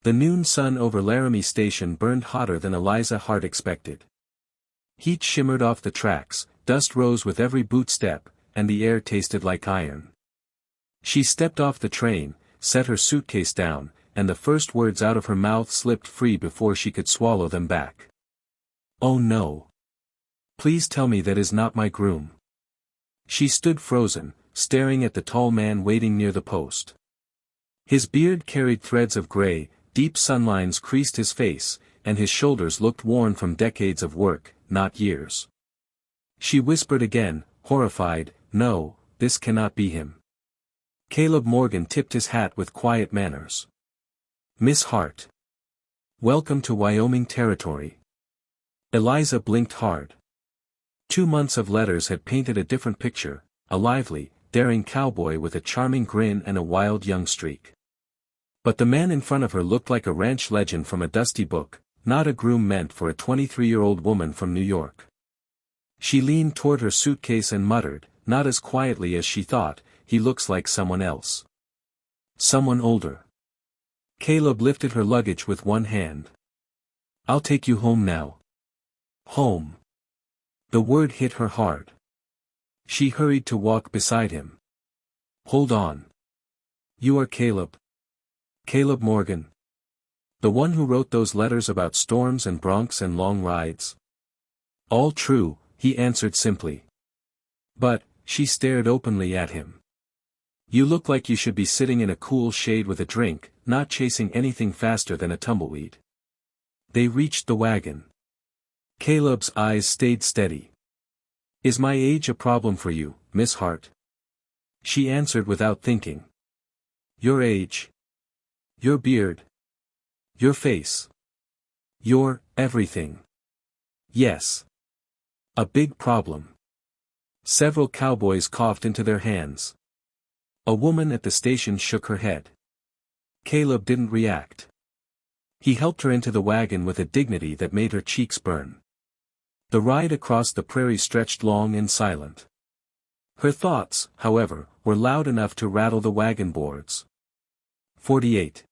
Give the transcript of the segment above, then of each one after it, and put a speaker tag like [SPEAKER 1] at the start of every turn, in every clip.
[SPEAKER 1] The noon sun over Laramie Station burned hotter than Eliza Hart expected. Heat shimmered off the tracks, dust rose with every boot step, and the air tasted like iron. She stepped off the train, set her suitcase down, and the first words out of her mouth slipped free before she could swallow them back. "Oh no. Please tell me that is not my groom." She stood frozen, staring at the tall man waiting near the post. His beard carried threads of gray, deep sunlines creased his face, and his shoulders looked worn from decades of work, not years. She whispered again, horrified, "No, this cannot be him." Caleb Morgan tipped his hat with quiet manners. "Miss Hart. Welcome to Wyoming territory." Eliza blinked hard. 2 months of letters had painted a different picture, a lively, daring cowboy with a charming grin and a wild young streak. But the man in front of her looked like a ranch legend from a dusty book, not a groom meant for a 23-year-old woman from New York. She leaned toward her suitcase and muttered, not as quietly as she thought, "He looks like someone else. Someone older." Caleb lifted her luggage with one hand. "I'll take you home now." Home. The word hit her hard. She hurried to walk beside him. "Hold on. You are Caleb. Caleb Morgan. The one who wrote those letters about storms and broncs and long rides?" "All true," he answered simply. "But," she stared openly at him. "You look like you should be sitting in a cool shade with a drink, not chasing anything faster than a tumbleweed." They reached the wagon. Caleb's eyes stayed steady. "Is my age a problem for you, Miss Hart?" She answered without thinking. "Your age. Your beard. Your face. Your everything. Yes. A big problem." Several cowboys coughed into their hands. A woman at the station shook her head. Caleb didn't react. He helped her into the wagon with a dignity that made her cheeks burn. The ride across the prairie stretched long and silent. Her thoughts, however, were loud enough to rattle the wagon boards. 48.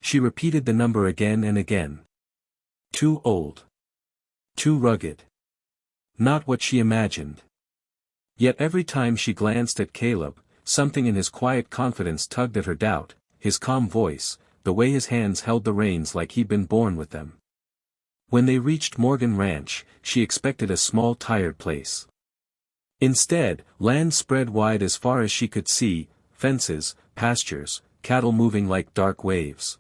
[SPEAKER 1] She repeated the number again and again. Too old. Too rugged. Not what she imagined. Yet every time she glanced at Caleb, something in his quiet confidence tugged at her doubt, his calm voice, the way his hands held the reins like he'd been born with them. When they reached Morgan Ranch, she expected a small tired place. Instead, land spread wide as far as she could see, fences, pastures, cattle moving like dark waves.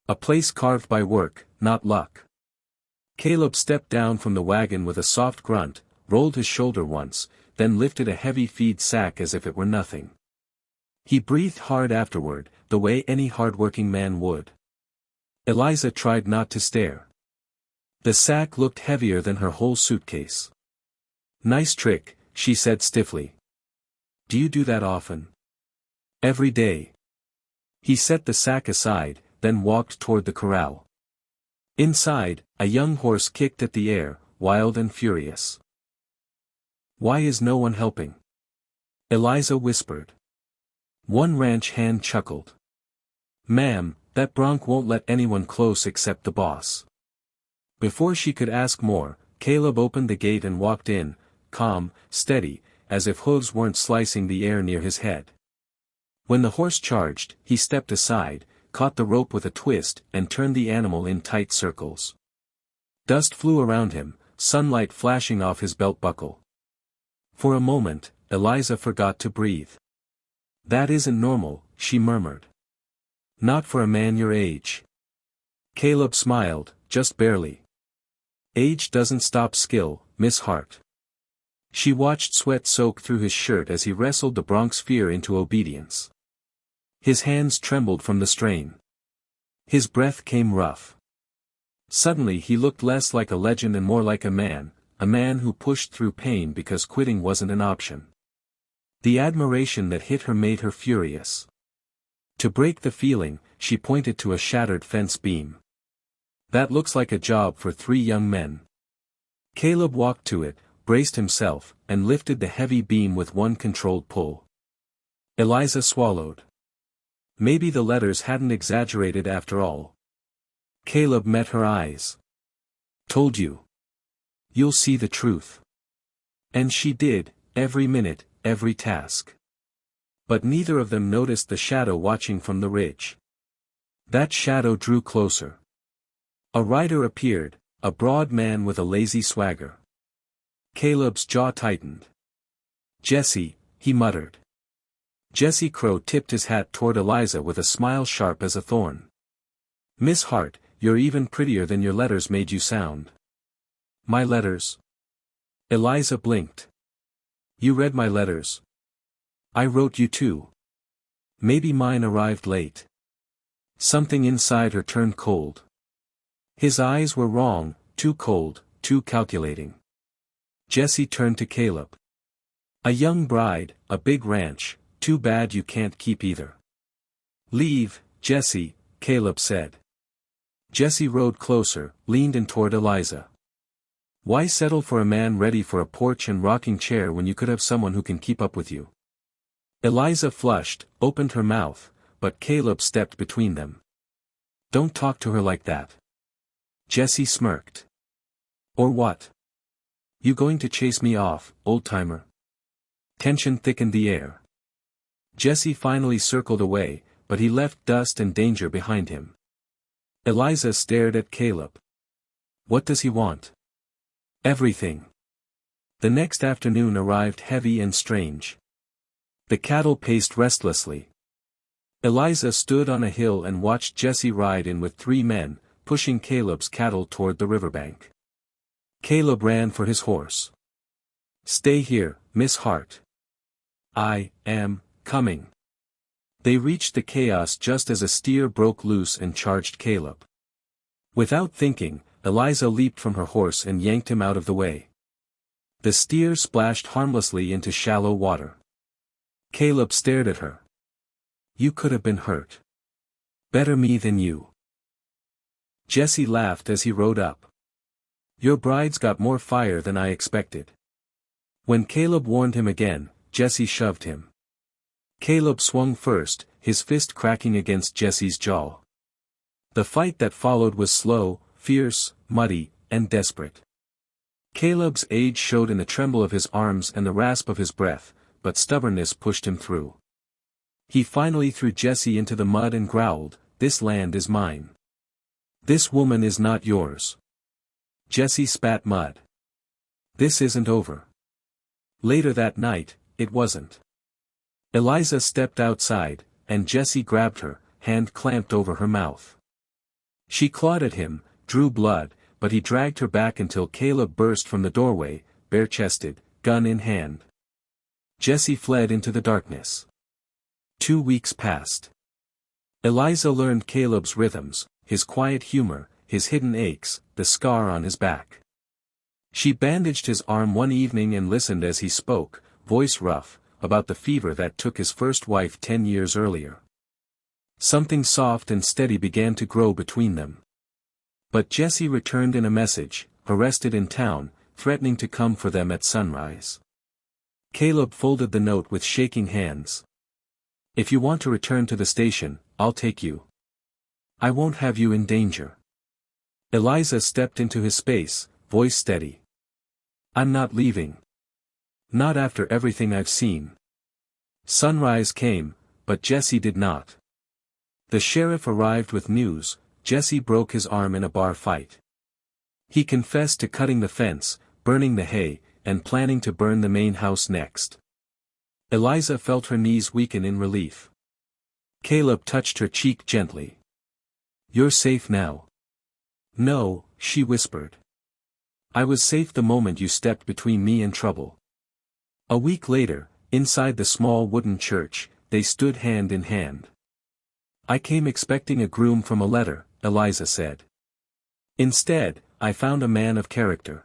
[SPEAKER 1] A place carved by work, not luck. Caleb stepped down from the wagon with a soft grunt, rolled his shoulder once, then lifted a heavy feed sack as if it were nothing. He breathed hard afterward, the way any hard-working man would. Eliza tried not to stare. The sack looked heavier than her whole suitcase. "Nice trick," she said stiffly. "Do you do that often?" "Every day." He set the sack aside, then walked toward the corral. Inside, a young horse kicked at the air, wild and furious. "Why is no one helping?" Eliza whispered. One ranch hand chuckled. "Ma'am, that bronc won't let anyone close except the boss." Before she could ask more, Caleb opened the gate and walked in, calm, steady, as if hooves weren't slicing the air near his head. When the horse charged, he stepped aside, caught the rope with a twist, and turned the animal in tight circles. Dust flew around him, sunlight flashing off his belt buckle. For a moment, Eliza forgot to breathe. "That isn't normal," she murmured. "Not for a man your age." Caleb smiled, just barely. "Age doesn't stop skill, Miss Hart." She watched sweat soak through his shirt as he wrestled the bronc's fear into obedience. His hands trembled from the strain. His breath came rough. Suddenly he looked less like a legend and more like a man who pushed through pain because quitting wasn't an option. The admiration that hit her made her furious. To break the feeling, she pointed to a shattered fence beam. "That looks like a job for 3 young men." Caleb walked to it, braced himself, and lifted the heavy beam with one controlled pull. Eliza swallowed. Maybe the letters hadn't exaggerated after all. Caleb met her eyes. Told you. You'll see the truth. And she did, every minute, every task. But neither of them noticed the shadow watching from the ridge. That shadow drew closer. A rider appeared, a broad man with a lazy swagger. Caleb's jaw tightened. "Jesse," he muttered. Jesse Crow tipped his hat toward Eliza with a smile sharp as a thorn. "Miss Hart, you're even prettier than your letters made you sound." "My letters?" Eliza blinked. "You read my letters. I wrote you too. Maybe mine arrived late." Something inside her turned cold. His eyes were wrong, too cold, too calculating. Jesse turned to Caleb. "A young bride, a big ranch, too bad you can't keep either." "Leave, Jesse," Caleb said. Jesse rode closer, leaned in toward Eliza. "Why settle for a man ready for a porch and rocking chair when you could have someone who can keep up with you?" Eliza flushed, opened her mouth, but Caleb stepped between them. "Don't talk to her like that." Jesse smirked. "Or what? You going to chase me off, old-timer?" Tension thickened the air. Jesse finally circled away, but he left dust and danger behind him. Eliza stared at Caleb. "What does he want?" "Everything." The next afternoon arrived heavy and strange. The cattle paced restlessly. Eliza stood on a hill and watched Jesse ride in with 3 men, pushing Caleb's cattle toward the riverbank. Caleb ran for his horse. "Stay here, Miss Hart." "I am coming." They reached the chaos just as a steer broke loose and charged Caleb. Without thinking, Eliza leaped from her horse and yanked him out of the way. The steer splashed harmlessly into shallow water. Caleb stared at her. "You could have been hurt. Better me than you." Jesse laughed as he rode up. "Your bride's got more fire than I expected." When Caleb warned him again, Jesse shoved him. Caleb swung first, his fist cracking against Jesse's jaw. The fight that followed was slow, fierce, muddy, and desperate. Caleb's age showed in the tremble of his arms and the rasp of his breath, but stubbornness pushed him through. He finally threw Jesse into the mud and growled, "This land is mine. This woman is not yours." Jesse spat mud. "This isn't over." Later that night, it wasn't. Eliza stepped outside, and Jesse grabbed her, hand clamped over her mouth. She clawed at him, drew blood, but he dragged her back until Caleb burst from the doorway, bare-chested, gun in hand. Jesse fled into the darkness. 2 weeks passed. Eliza learned Caleb's rhythms, his quiet humor, his hidden aches, the scar on his back. She bandaged his arm one evening and listened as he spoke, voice rough, about the fever that took his first wife 10 years earlier. Something soft and steady began to grow between them. But Jesse returned in a message, arrested in town, threatening to come for them at sunrise. Caleb folded the note with shaking hands. "If you want to return to the station, I'll take you. I won't have you in danger." Eliza stepped into his space, voice steady. "I'm not leaving. Not after everything I've seen." Sunrise came, but Jesse did not. The sheriff arrived with news. Jesse broke his arm in a bar fight. He confessed to cutting the fence, burning the hay, and planning to burn the main house next. Eliza felt her knees weaken in relief. Caleb touched her cheek gently. "You're safe now." "No," she whispered. "I was safe the moment you stepped between me and trouble." A week later, inside the small wooden church, they stood hand in hand. "I came expecting a groom from a letter," Eliza said. "Instead, I found a man of character.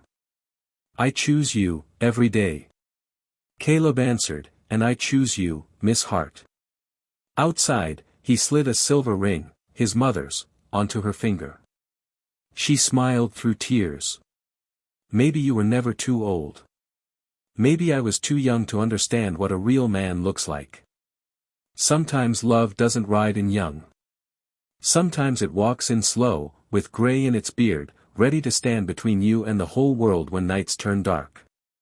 [SPEAKER 1] I choose you, every day." Caleb answered, "And I choose you, Miss Hart." Outside, he slid a silver ring, his mother's, onto her finger. She smiled through tears. "Maybe you were never too old. Maybe I was too young to understand what a real man looks like." Sometimes love doesn't ride in young. Sometimes it walks in slow, with gray in its beard, ready to stand between you and the whole world when nights turn dark.